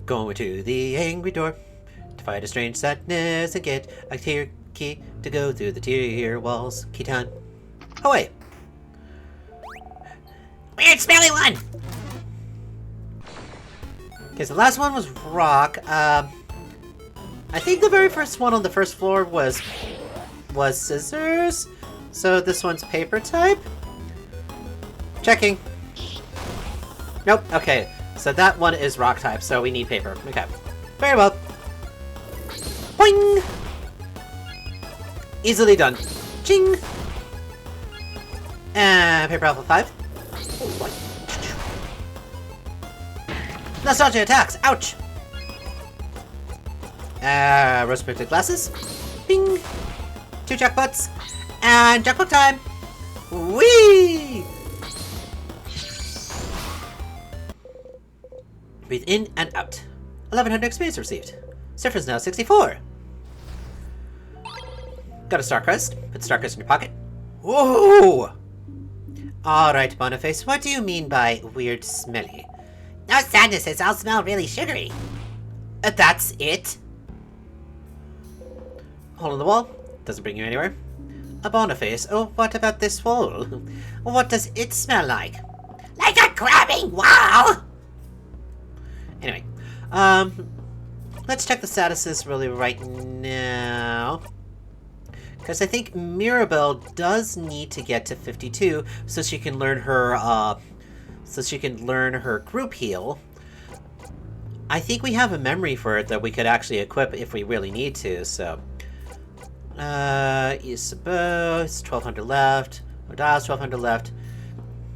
Going to the angry door to fight a strange sadness and get a tier key to go through the tier walls. Key time. Oh wait. Weird smelly one! Okay, so the last one was rock. I think the very first one on the first floor was scissors. So this one's paper type. Checking. Nope. Okay, so that one is rock type. So we need paper. Okay. Very well. Boing. Easily done. Ching. And paper alpha 5. Nostalgia attacks! Ouch! Rose-printed glasses. Bing! 2 jackpots. And jackpot time! Whee! Breathe in and out. 1100 experience received. Cipher's now 64. Got a star crest. Put star crest in your pocket. Whoa! Alright, Boniface, what do you mean by weird smelly? No sadness, it's all smell really sugary. That's it? Hole in the wall. Doesn't bring you anywhere. A Boniface. Oh, what about this wall? What does it smell like? Like a crabbing wall! Anyway, let's check the statuses really right now. Because I think Mirabelle does need to get to 52 so she can learn her, group heal. I think we have a memory for it that we could actually equip if we really need to, so. Isabeau's 1200 left. Odal's 1200 left.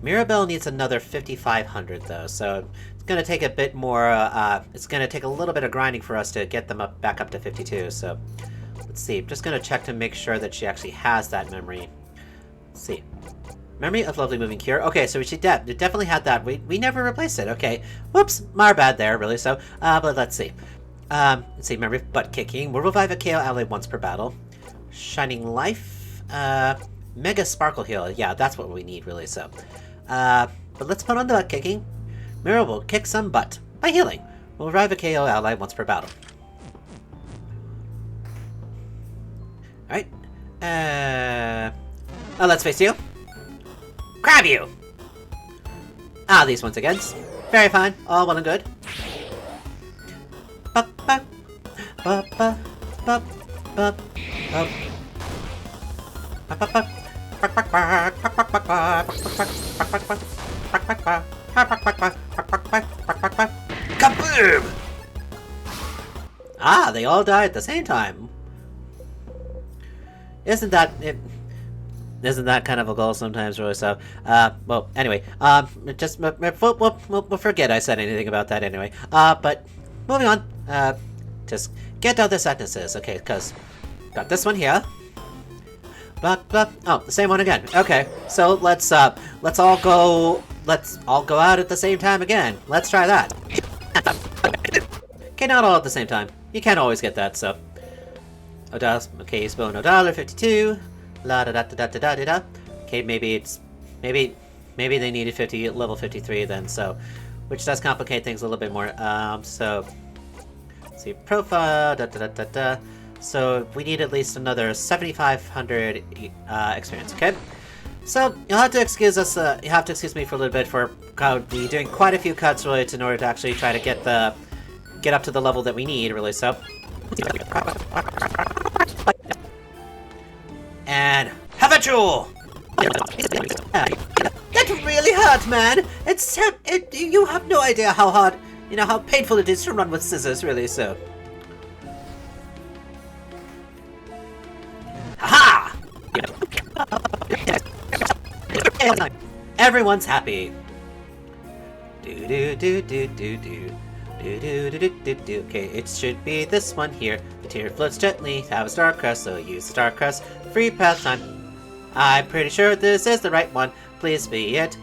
Mirabelle needs another 5500 though, so it's gonna take a bit more, it's gonna take a little bit of grinding for us to get them back up to 52, so. Let's see, I'm just gonna check to make sure that she actually has that memory. Let's see. Memory of lovely moving cure. Okay, so she definitely had that. We never replaced it. Okay. Whoops. My bad there, really. So, but let's see. Let's see. Memory of butt kicking. Will revive a KO ally once per battle. Shining life. Mega sparkle heal. Yeah, that's what we need, really. So, but let's put on the butt kicking. Mirror will kick some butt by healing. Will revive a KO ally once per battle. Alright. Oh, let's face you. Grab you! Ah, these ones again. Very fine. All well and good. Kaboom! Ah, they all died at the same time. Isn't that kind of a goal sometimes, really? So, well, anyway, just we'll forget I said anything about that anyway. But moving on, just get out the sadnesses, okay? Because got this one here. Oh, the same one again. Okay, so let's all go out at the same time again. Let's try that. Okay, not all at the same time. You can't always get that, so. Odal, okay, spelling Odal 52. La da da da da da da da. Okay, maybe they needed level 53 then, so which does complicate things a little bit more. So let's see, profile da da da da da. So we need at least another 7,500 experience. Okay, so you'll have to excuse us. You have to excuse me for a little bit for we doing quite a few cuts really in order to actually try to get up to the level that we need really. So. And have a jewel! That really hurt, man! You have no idea how hard, how painful it is to run with scissors, really, so. Ha-ha! Everyone's happy. Do-do-do-do-do-do. Do-do-do-do-do-do. Okay, it should be this one here. The tier floats gently. Have a star crest, so use the star crest. Free path time. I'm pretty sure this is the right one. Please be it.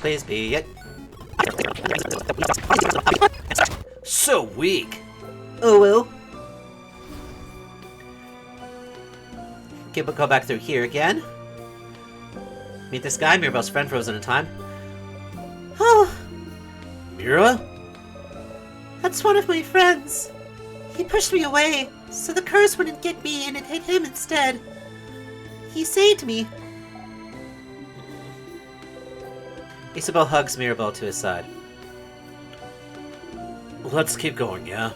Please be it. So weak. Oh well. Okay, we'll go back through here again. Meet this guy, Mirabelle's friend frozen in time. Oh, Mira? That's one of my friends. He pushed me away, so the curse wouldn't get me and it hit him instead. He saved me. Isabel hugs Mirabelle to his side. Let's keep going, yeah?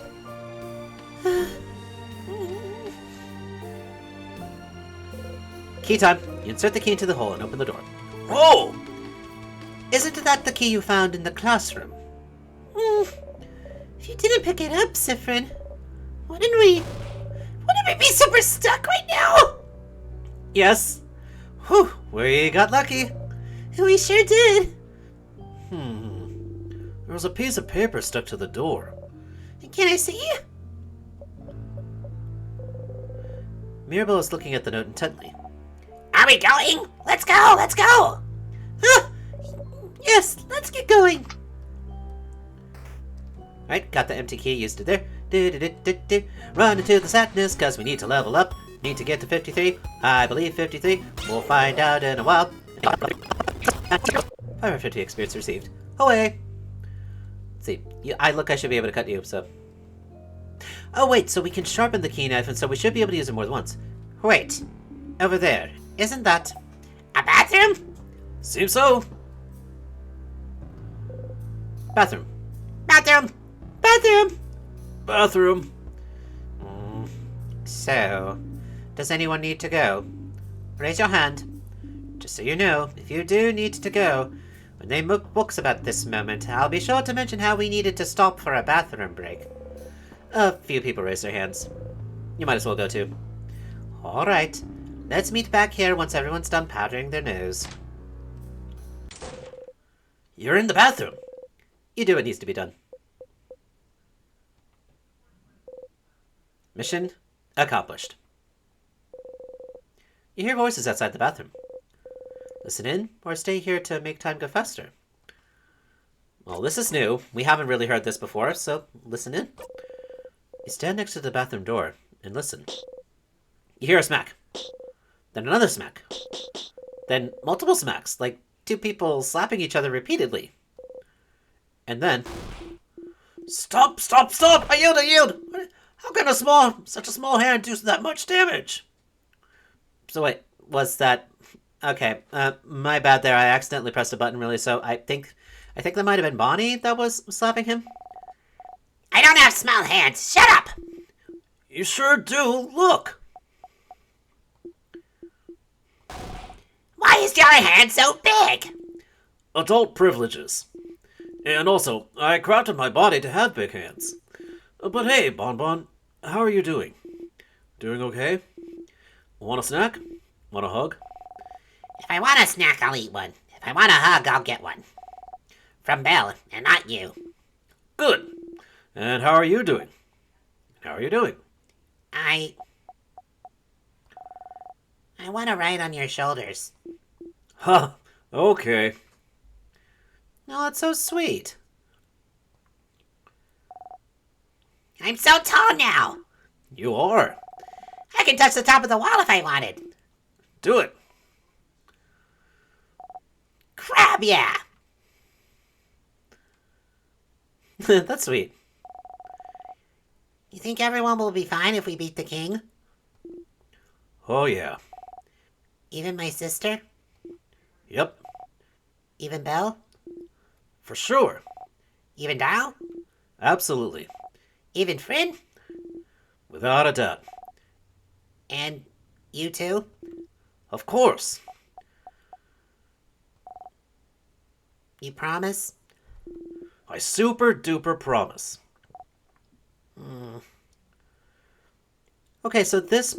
Key time. You insert the key into the hole and open the door. Whoa! Isn't that the key you found in the classroom? If you didn't pick it up, Sifrin, wouldn't we be super stuck right now? Yes. Whew, we got lucky. We sure did. There was a piece of paper stuck to the door. Can I see? Mirabelle is looking at the note intently. Are we going? Let's go, let's go! Yes, let's get going. Alright, got the empty key, used it there. Run into the sadness, cause we need to level up. Need to get to 53. I believe 53. We'll find out in a while. 550 experience received. Away! Let's see. I should be able to cut you, so. Oh, wait, so we can sharpen the Keyknife, and so we should be able to use it more than once. Wait. Over there. Isn't that a bathroom? Seems so. Bathroom. Bathroom! Bathroom! Bathroom. So, does anyone need to go? Raise your hand. Just so you know, if you do need to go, when they make books about this moment, I'll be sure to mention how we needed to stop for a bathroom break. A few people raised their hands. You might as well go too. Alright, let's meet back here once everyone's done powdering their nose. You're in the bathroom. You do what needs to be done. Mission accomplished. You hear voices outside the bathroom. Listen in, or stay here to make time go faster. Well, this is new. We haven't really heard this before, so listen in. You stand next to the bathroom door and listen. You hear a smack. Then another smack. Then multiple smacks, like two people slapping each other repeatedly. And then... Stop! Stop! Stop! I yield! How can such a small hand do that much damage? So wait, was that... Okay, my bad there. I accidentally pressed a button, really, so I think that might have been Bonnie that was slapping him. I don't have small hands. Shut up! You sure do. Look! Why is your hand so big? Adult privileges. And also, I crafted my body to have big hands. But hey, Bonbon, how are you doing? Doing okay? Want a snack? Want a hug? If I want a snack, I'll eat one. If I want a hug, I'll get one. From Belle, and not you. Good. And how are you doing? How are you doing? I want to ride on your shoulders. Huh. Okay. Oh, that's so sweet. I'm so tall now. You are. I can touch the top of the wall if I wanted. Do it. Crab, yeah. That's sweet. You think everyone will be fine if we beat the king? Oh, yeah. Even my sister? Yep. Even Belle? For sure. Even Dao? Absolutely. Even Frin? Without a doubt. And you too? Of course. You promise? I super duper promise. Okay, so this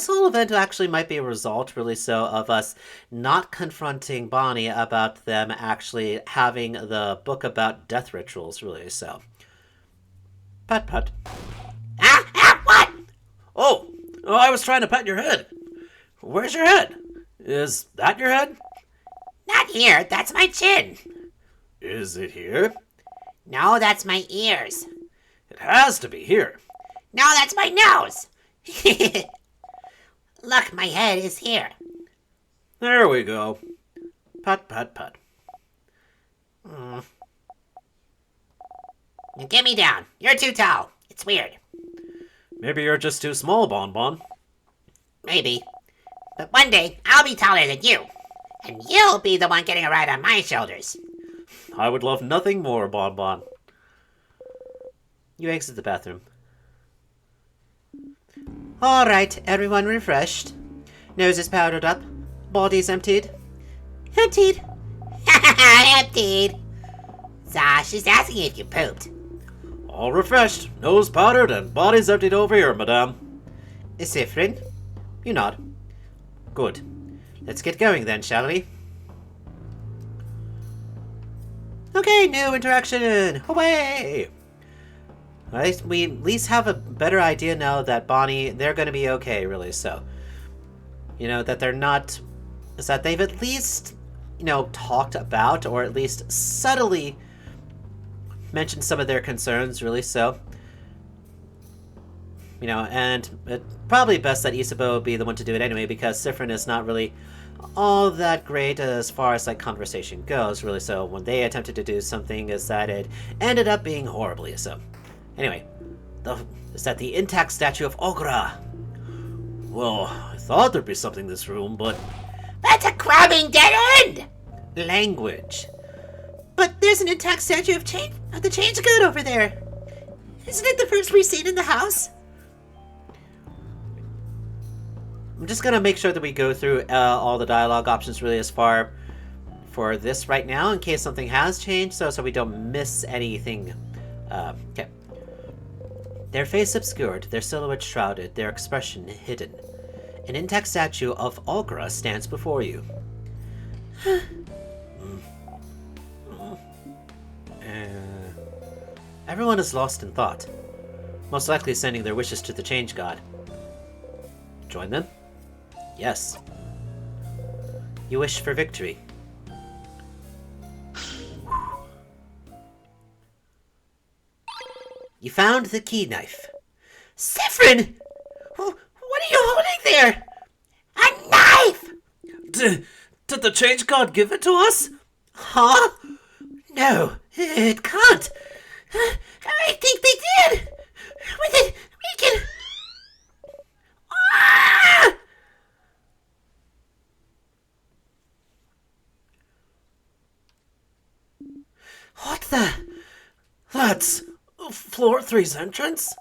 whole event actually might be a result, really so, of us not confronting Bonnie about them actually having the book about death rituals, really so. Pat. What? Oh, I was trying to pat your head. Where's your head? Is that your head? Not here, that's my chin. Is it here? No, that's my ears. It has to be here. No, that's my nose. Look, my head is here. There we go. Pat, pat, pat. Get me down. You're too tall. It's weird. Maybe you're just too small, Bonbon. Maybe. But one day, I'll be taller than you. And you'll be the one getting a ride on my shoulders. I would love nothing more, Bonbon. You exit the bathroom. Alright, everyone refreshed. Noses powdered up. Bodies emptied. Emptied. Emptied. So, she's asking if you pooped. All refreshed, nose powdered, and bodies emptied over here, madame. Sifrin, you nod. Good. Let's get going then, shall we? Okay, new interaction! Away! We at least have a better idea now that Bonnie, they're gonna be okay, really, so. You know, that they're not... is that they've at least, you know, talked about, or at least subtly mentioned some of their concerns, really, so. You know, and it's probably best that Isabeau be the one to do it anyway, because Sifrin is not really all that great as far as, like, conversation goes, really, so when they attempted to do something is that it ended up being horribly, so. Anyway, is that the intact statue of Ogra? Well, I thought there'd be something in this room, but... That's a crabbing dead end! Language. But there's an intact statue of the Change God over there. Isn't it the first we've seen in the house? I'm just gonna make sure that we go through all the dialogue options really as far for this right now in case something has changed, so we don't miss anything. Okay. Their face obscured, their silhouette shrouded, their expression hidden. An intact statue of Olgra stands before you. Everyone is lost in thought, most likely sending their wishes to the Change God. Join them? Yes. You wish for victory. You found the Keyknife. Sifrin! What are you holding there? A knife! Did the Change God give it to us? Huh? No, it can't. I think they did. With it, we can... Ah! What the? That's floor 3's entrance?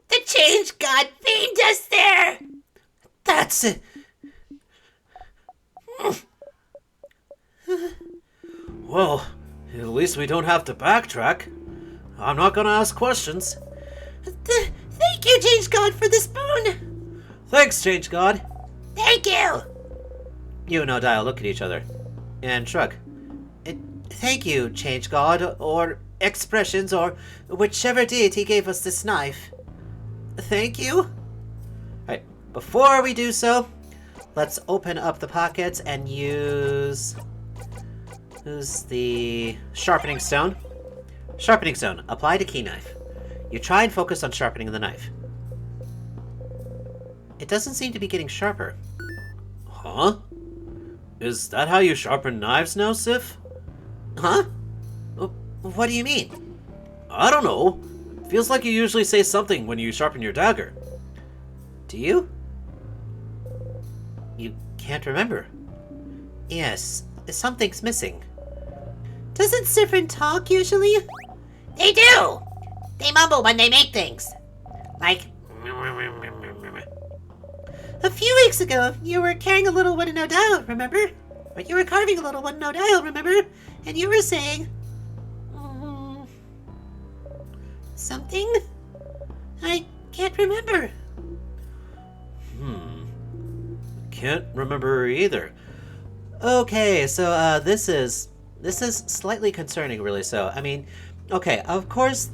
The Change God beamed us there. That's it. Well, at least we don't have to backtrack. I'm not gonna ask questions. Thank you, Change God, for the spoon. Thanks, Change God. Thank you! You and Odile look at each other and shrug. Thank you, Change God, or expressions, or whichever deity gave us this knife. Thank you. Alright, before we do so, let's open up the pockets and use the Sharpening Stone. Sharpening Stone, apply to Keyknife. You try and focus on sharpening the knife. It doesn't seem to be getting sharper. Huh? Is that how you sharpen knives now, Sif? Huh? What do you mean? I don't know. Feels like you usually say something when you sharpen your dagger. Do you? You can't remember. Yes, something's missing. Doesn't Sifrin talk usually? They do! They mumble when they make things. Like... A few weeks ago, you were carrying a little one in Odile, remember? Or you were carving a little one in Odile, remember? And you were saying... something? I can't remember. Can't remember either. Okay, so this is slightly concerning, really. So I mean, okay, of course,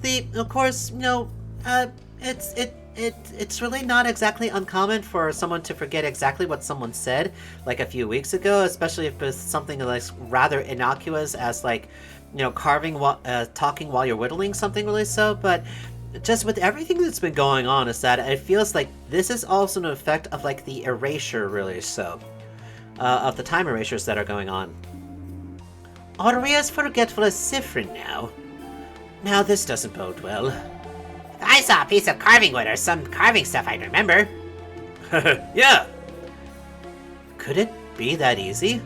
it's really not exactly uncommon for someone to forget exactly what someone said like a few weeks ago, especially if it's something like rather innocuous as like, carving while talking while you're whittling something, really. So, but just with everything that's been going on, is that it feels like this is also an effect of like the erasure, really. So, of the time erasures that are going on. Are we as forgetful as Sifrin now? Now this doesn't bode well. If I saw a piece of carving wood or some carving stuff I'd remember. Yeah! Could it be that easy?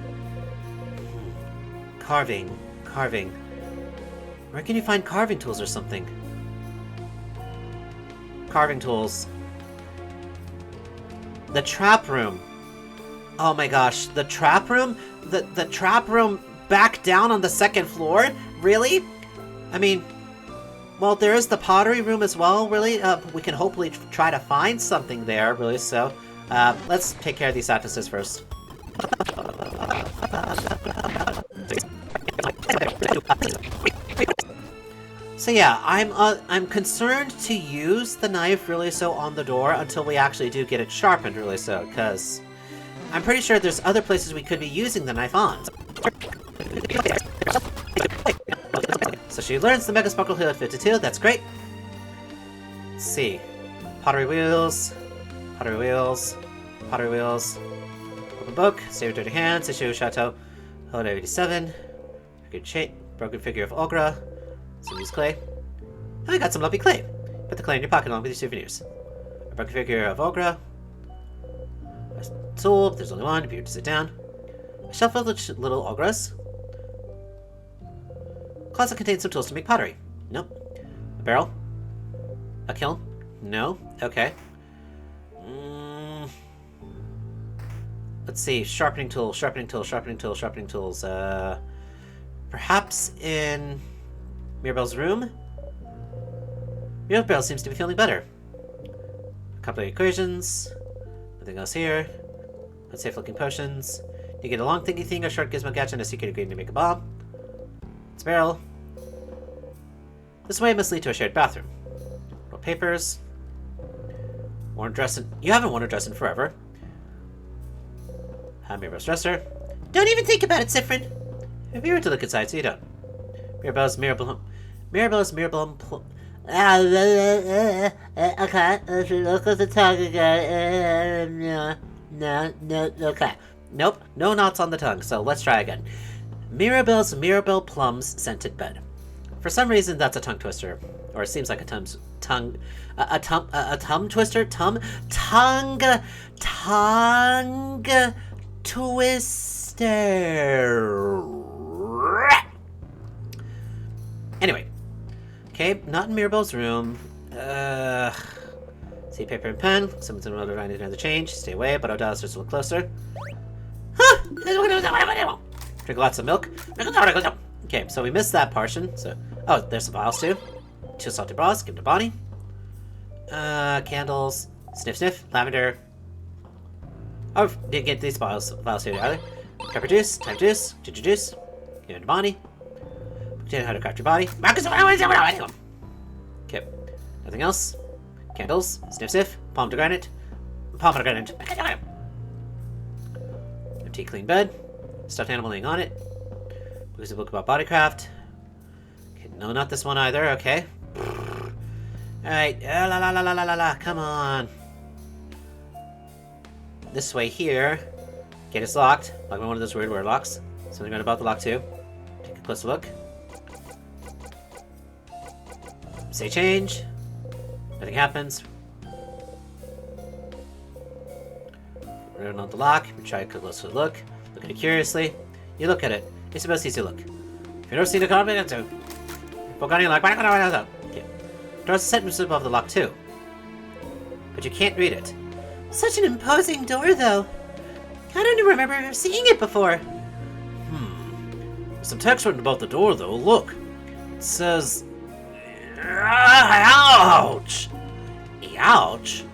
Carving. Where can you find carving tools or something? Carving tools. The trap room. Oh my gosh, the trap room? The trap room back down on the second floor? Really? I mean, well, there is the pottery room as well, really. We can hopefully try to find something there, really, so. Let's take care of these atlases first. So yeah, I'm concerned to use the knife, really, so on the door until we actually do get it sharpened, really, so, because I'm pretty sure there's other places we could be using the knife on. So she learns the Mega Sparkle Heal at 52, that's great. Let's see. Pottery wheels. Open book, save your dirty hands, issue Chateau. Holiday 87. Good shape. Broken figure of Ogra. Some used clay. I got some lovely clay. Put the clay in your pocket along with your souvenirs. A broken figure of Ogra. A tool, there's only one if you were to sit down. A shelf filled with little Ogras. Closet contains some tools to make pottery. Nope. A barrel. A kiln. No. Okay. Let's see. Sharpening tools. Perhaps in Mirabelle's room? Mirabelle seems to be feeling better. A couple of equations. Nothing else here. Unsafe looking potions. You get a long thingy thing, a short gizmo gadget, and a secret ingredient to make a bomb. It's a barrel. This way must lead to a shared bathroom. Roll papers. Worn dress in... You haven't worn a dress in forever. Have Mirabelle's dresser. Don't even think about it, Sifrin. If you were to look inside, so you don't. Mirabelle's Mirabelle... Okay, let's look at the tongue again. No, okay. Nope, no knots on the tongue, so let's try again. Mirabelle's Mirabelle Plum's scented bed. For some reason, that's a tongue twister. Or it seems like a tongue twister? Tongue twister. Anyway. Okay, not in Mirabelle's room. See paper and pen. Someone's in another another change. Stay away, but O'Donnell starts to look closer. Huh! Drink lots of milk. Okay, so we missed that portion. So, oh, there's some vials too. 2 salted bras. Give them to Bonnie. Candles. Sniff, sniff. Lavender. Oh, didn't get these vials here either. Pepper juice. Time juice. Ginger juice. Give it to Bonnie. How to craft your body. Okay. Nothing else. Candles. Sniff, sniff. Pomegranate. Empty, clean bed. Stuffed animal laying on it. Books a book about bodycraft. Okay, no, not this one either. Okay. Alright. Come on. This way here. Gate is locked. Like one of those weird word locks. Something right about the lock too. Take a closer look. Say change. Nothing happens. Run on the lock. We try a closer look. Look at it curiously. You look at it. You're supposed to look. If you don't see the comment, so. Okay. Draws a sentence above the lock too. But you can't read it. Such an imposing door, though. I don't remember seeing it before. There's some text written above the door though. Look. It says. Ouch! Ouch?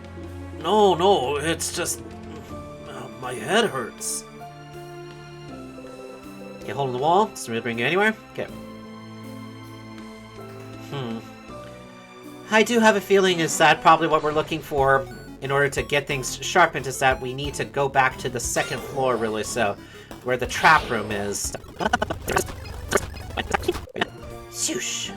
No, it's just... my head hurts. Get hold of the wall. Doesn't really bring you anywhere. Okay. I do have a feeling is that probably what we're looking for in order to get things sharpened is that we need to go back to the second floor, really, so where the trap room is. Shoosh.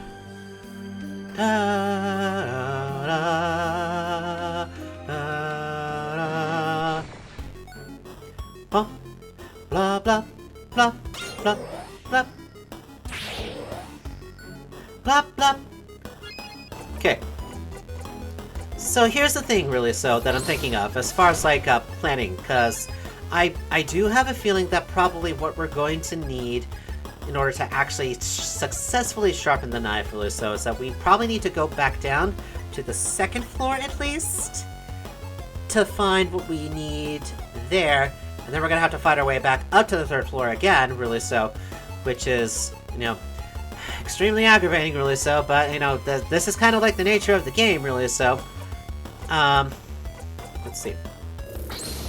blah, blah, blah, blah. Blah, blah. Okay. So here's the thing, really, so that I'm thinking of, as far as, like, planning, because I do have a feeling that probably what we're going to need in order to actually successfully sharpen the knife, really, so is that we probably need to go back down to the second floor, at least, to find what we need there, and then we're gonna have to fight our way back up to the third floor again, really, so, which is, you know, extremely aggravating, really, so, but, you know, this is kind of like the nature of the game, really, so, let's see.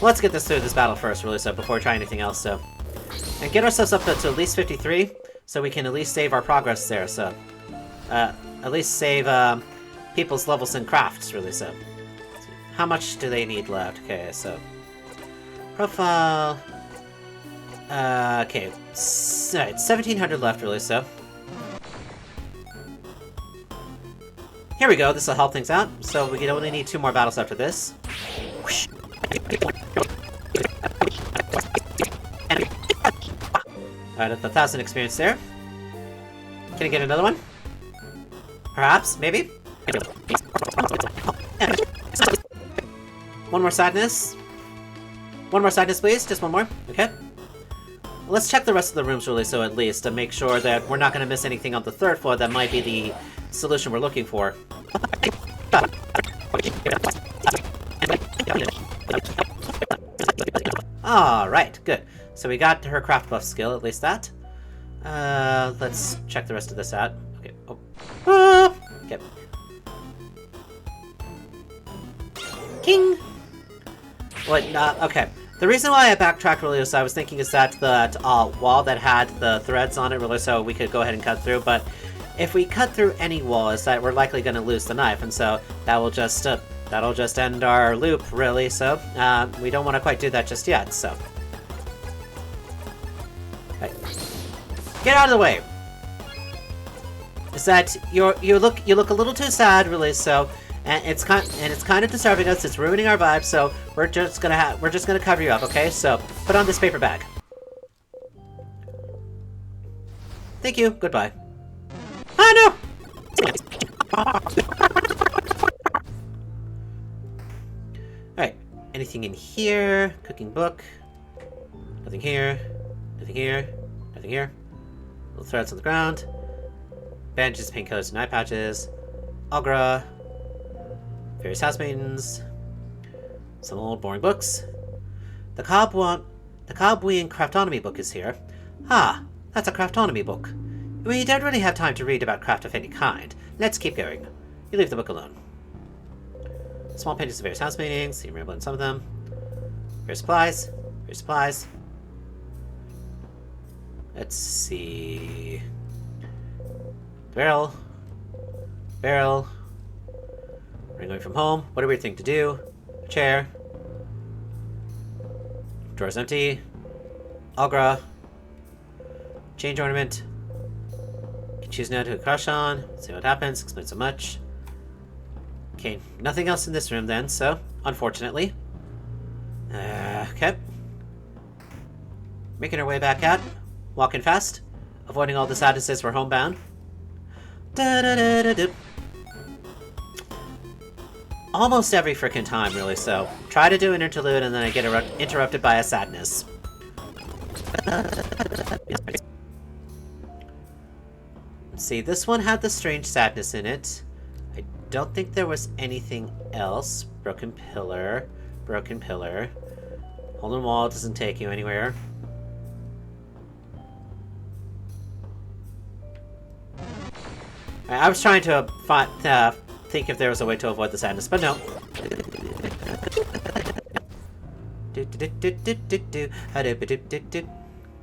Let's get this through this battle first, really, so, before trying anything else, so. And get ourselves up to at least 53, so we can at least save our progress there, so. At least save, people's levels in crafts, really, so. How much do they need left? Okay, so. Profile. Okay. Alright, 1700 left, really, so. Here we go, this will help things out. So we can only need 2 more battles after this. Alright, at 1,000 experience there. Can I get another one? Perhaps? Maybe? One more sadness. One more sadness, please. Just one more. Okay. Let's check the rest of the rooms, really, so at least, to make sure that we're not going to miss anything on the third floor that might be the solution we're looking for. Alright, good. So we got her craft buff skill, at least that. Let's check the rest of this out. Okay. Oh. Ah! Okay. King! What? Okay. The reason why I backtracked, really, is I was thinking is that wall that had the threads on it, really, so we could go ahead and cut through, but if we cut through any wall, is that we're likely going to lose the knife, and so that will just, that'll just end our loop, really, so, we don't want to quite do that just yet, so. Okay. Get out of the way! Is that, you look a little too sad, really, so, and it's kind of disturbing us, it's ruining our vibe, so we're just gonna cover you up, okay? So, put on this paper bag. Thank you, goodbye. Ah, no! Alright, anything in here? Cooking book. Nothing here. Nothing here. Nothing here. Little threads on the ground. Bandages, painkillers, and eye patches. Agra. Various housemaidens. Some old boring books. The Cobwean Craftonomy book is here. Ah, that's a Craftonomy book. We don't really have time to read about craft of any kind. Let's keep going. You leave the book alone. Small paintings of various house paintings. You ramble in some of them. Various supplies. Various supplies. Let's see. Barrel. Barrel. Ring away from home. What a weird thing to do. A chair. Drawer's empty. Agra. Change ornament. Choose now to crush on. See what happens. Explain so much. Okay, nothing else in this room then, so, unfortunately. Okay. Making our way back out. Walking fast. Avoiding all the sadnesses, we're homebound. Da-da-da-da-da. Almost every frickin' time, really, so. Try to do an interlude and then I get interrupted by a sadness. See, this one had the strange sadness in it. I don't think there was anything else. Broken pillar. Broken pillar. Hole in wall doesn't take you anywhere. I was trying to think if there was a way to avoid the sadness, but no.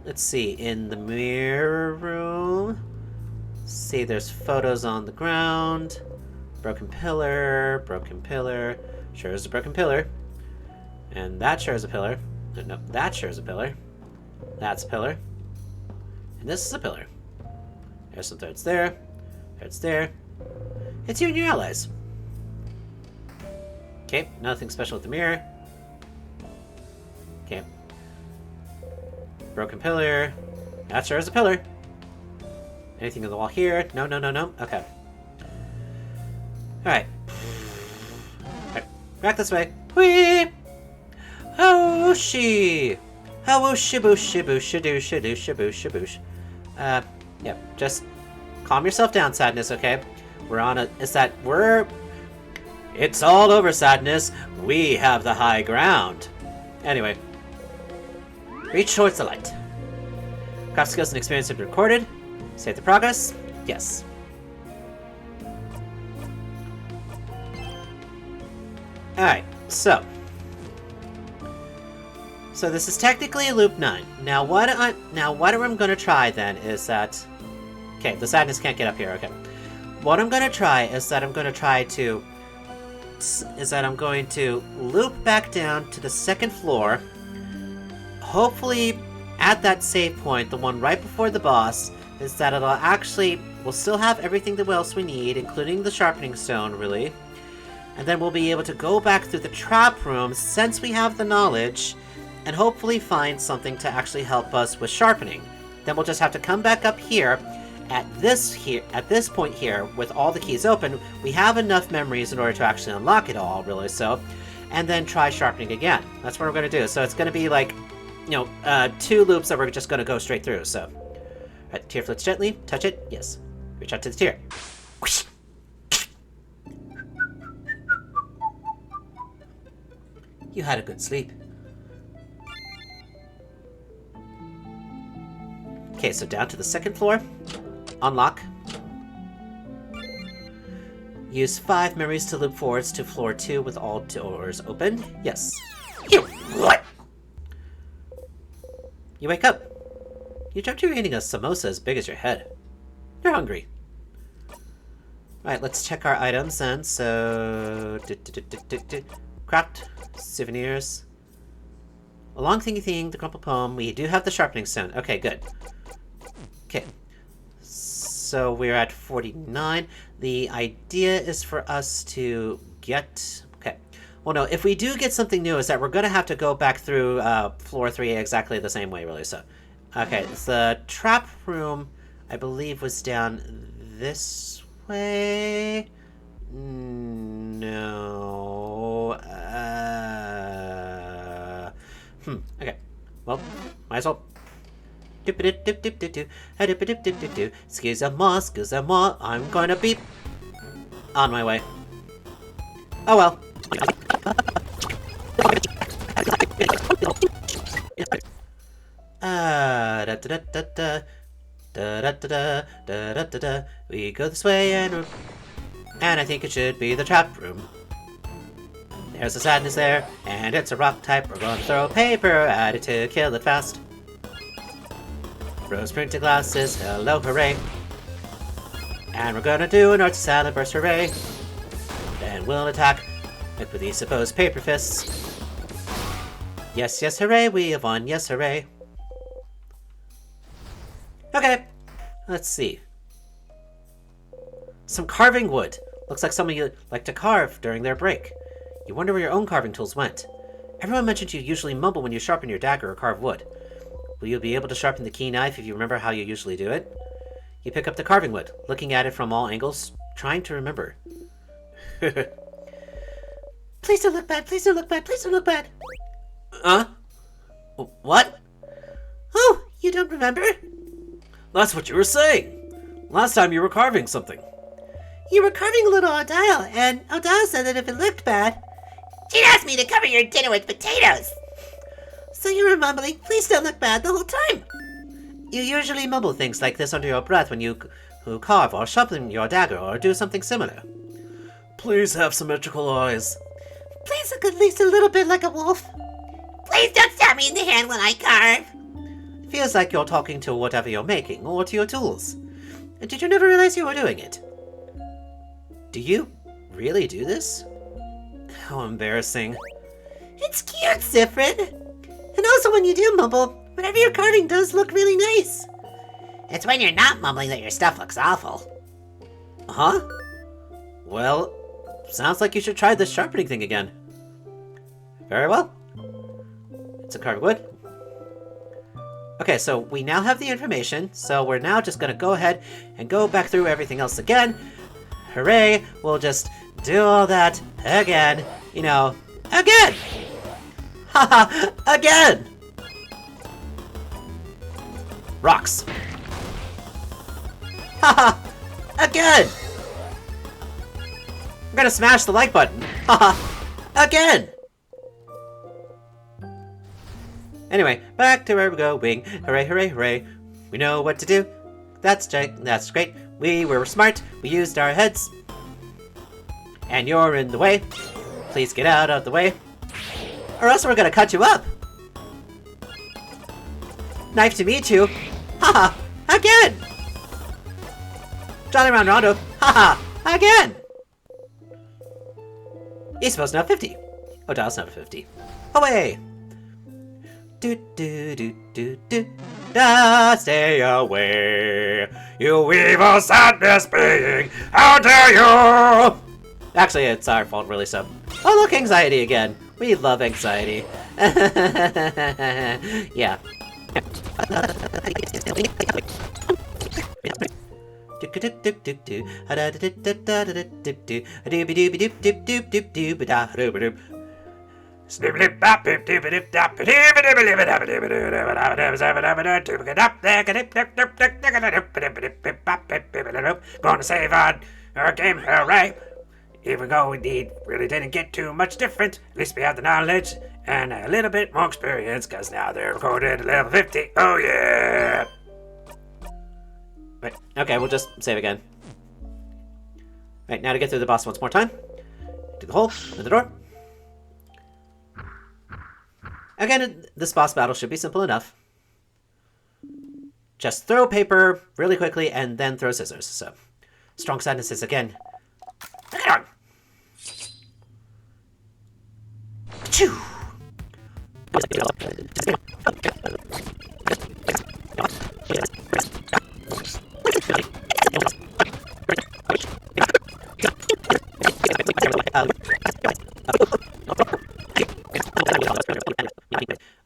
Let's see, in the mirror room. See, there's photos on the ground. Broken pillar, broken pillar. Sure is a broken pillar. And that sure is a pillar. No, that sure is a pillar. That's a pillar. And this is a pillar. There's some threads there. Threads there. It's you and your allies. Okay, nothing special with the mirror. Okay. broken pillar. That sure is a pillar. Anything in the wall here? No, no, no, no. Okay. Alright. Alright. Back this way. Whee! Hooshi! Hooshi-booshi-booshi-dooshi-dooshi-booshi-boosh. Yeah, just calm yourself down, Sadness, okay? It's all over, Sadness. We have the high ground. Anyway. Reach towards the light. Craft skills and experience have been recorded. Save the progress. Yes. Alright, so this is technically loop 9. Now what I'm gonna try then is that... Okay, the Sadness can't get up here, okay. What I'm gonna try is that I'm going to loop back down to the second floor. Hopefully, at that save point, the one right before the boss, is that we'll still have everything else we need, including the sharpening stone, really. And then we'll be able to go back through the trap room, since we have the knowledge, and hopefully find something to actually help us with sharpening. Then we'll just have to come back up here, at this point here, with all the keys open. We have enough memories in order to actually unlock it all, really, so. And then try sharpening again. That's what we're going to do. So it's going to be like, 2 loops that we're just going to go straight through, so. Alright, tear floats gently. Touch it. Yes. Reach out to the tear. Whoosh. You had a good sleep. Okay, so down to the second floor. Unlock. Use 5 memories to loop forwards to floor 2 with all doors open. Yes. You what? You wake up. You dreamt you were eating a samosa as big as your head. You're hungry. Alright, let's check our items then. So... Craft. Souvenirs. A long thingy thing, the crumpled poem. We do have the sharpening stone. Okay, good. Okay. So we're at 49. The idea is for us to get... Okay. Well, no, if we do get something new, is that we're going to have to go back through floor 3 exactly the same way, really. So, okay, the trap room, I believe, was down this way. No. Okay. Well, might as well. Excuse-moi, I'm gonna be on my way. Oh well. We go this way and I think it should be the trap room. There's a Sadness there, and it's a rock type. We're gonna throw paper at it to kill it fast. Rose printed glasses, hello hooray. And we're gonna do an artsy salad burst hooray. Then we'll attack with these supposed paper fists. Yes, yes, hooray, we have won, yes, hooray. Okay, let's see. Some carving wood. Looks like something you like to carve during their break. You wonder where your own carving tools went. Everyone mentions you usually mumble when you sharpen your dagger or carve wood. Will you be able to sharpen the Keyknife if you remember how you usually do it? You pick up the carving wood, looking at it from all angles, trying to remember. Please don't look bad, please don't look bad, please don't look bad. Huh? What? Oh, you don't remember? That's what you were saying. Last time you were carving something. You were carving a little Odile, and Odile said that if it looked bad... She'd asked me to cover your dinner with potatoes. So you were mumbling, please don't look bad the whole time. You usually mumble things like this under your breath when you carve or sharpen your dagger or do something similar. Please have symmetrical eyes. Please look at least a little bit like a wolf. Please don't stab me in the hand when I carve. Feels like you're talking to whatever you're making or to your tools. Did you never realize you were doing it? Do you really do this? How embarrassing. It's cute, Zifrid. And also when you do mumble, whatever you're carving does look really nice. It's when you're not mumbling that your stuff looks awful. Huh? Well, sounds like you should try this sharpening thing again. Very well. It's a carved wood. Okay, so we now have the information, so we're now just gonna go ahead and go back through everything else again. Hooray! We'll just do all that again. You know, again! Haha! Again! Rocks. Haha! Again! I'm gonna smash the like button. Haha! Again! Anyway, back to where we're going. Hooray, hooray, hooray. We know what to do. That's great. We were smart. We used our heads. And you're in the way. Please get out of the way. Or else we're gonna cut you up. Knife to meet you. Haha! Again! Jolly round rondo. Haha! Again! He's supposed to have 50. Oh, Dial's not 50. Away! Do do do do do. Da, stay away, you evil sadness being! How dare you! Actually, it's our fault, really. So, oh look, anxiety again. We love anxiety. Yeah. Gonna save our game, hooray! Even though we really didn't get too much different, at least we have the knowledge and a little bit more experience, because now they're recorded at level 50. Oh yeah! Right, okay, we'll just save again. Right, now to get through the boss once more time. To the hole, through the door. Again, this boss battle should be simple enough. Just throw paper really quickly and then throw scissors. So, strong sadness is again. Look at him! Achoo!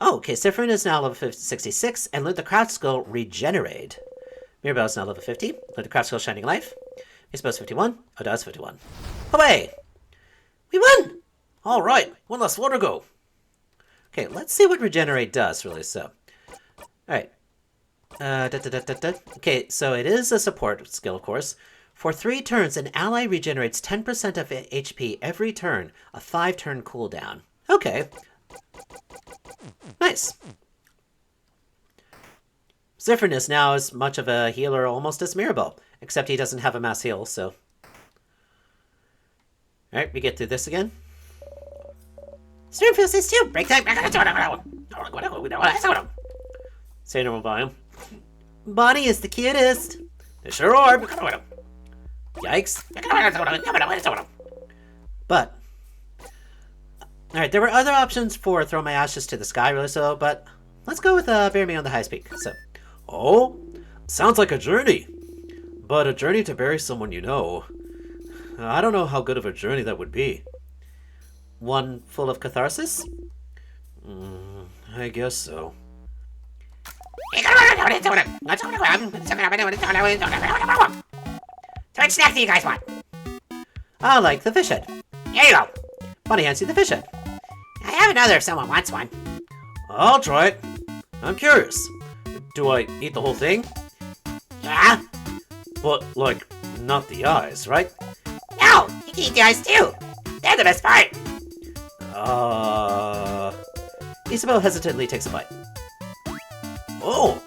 Oh, okay, Sharpen is now level 66, and learned the craft skill Regenerate. Mirabelle is now level 50, learned the craft skill Shining Life. Isabel's 51, Oda's 51. Away! We won! Alright, one less floor to go. Okay, let's see what Regenerate does, really, so. Alright. Okay, so it is a support skill, of course. For 3 turns, an ally regenerates 10% of HP every turn, a 5-turn cooldown. Okay. Nice. Zephyrin is now as much of a healer almost as Mirabelle, except he doesn't have a mass heal, so. Alright, we get through this again. Stream feels this too. Break time! Say normal volume. Bonnie is the cutest. They sure are. Yikes. But, alright, there were other options for throw my ashes to the sky, really, so, but let's go with bury me on the highest peak. So, oh, sounds like a journey. But a journey to bury someone you know. I don't know how good of a journey that would be. One full of catharsis? I guess so. So what snack do you guys want? I like the fish head. Here you go. Bonnie hands you the fish head. I have another if someone wants one. I'll try it. I'm curious. Do I eat the whole thing? Yeah? But, like, not the eyes, right? No, you can eat the eyes too. They're the best part. Isabel hesitantly takes a bite. Oh,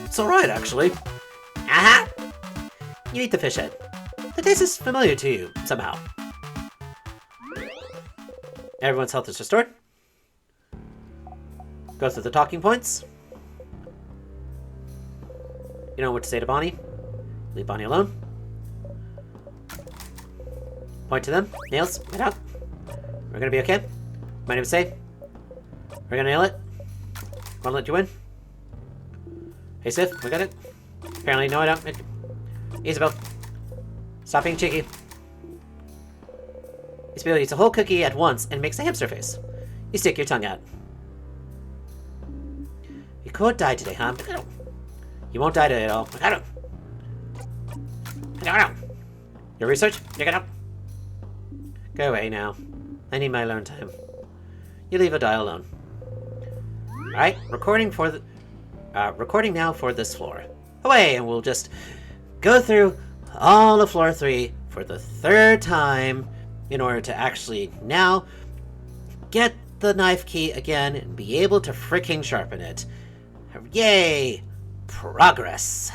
it's alright, actually. Uh-huh. You eat the fish head. The taste is familiar to you, somehow. Everyone's health is restored. Go through the talking points. You know what to say to Bonnie. Leave Bonnie alone. Point to them. Nails, get out. We're gonna be okay. My name is safe. We're gonna nail it. Wanna let you win? Hey Sif, we got it. Apparently, no I don't. Isabel. Stop being cheeky. Isabel eats a whole cookie at once and makes a hamster face. You stick your tongue out. could die today, huh? You won't die today at all. I don't. Your research? Go away now. I need my alone time. You leave a die alone. Alright, recording now for this floor. Away, and we'll just go through all of floor 3 for the 3rd time in order to actually now get the knife key again and be able to freaking sharpen it. Yay! Progress!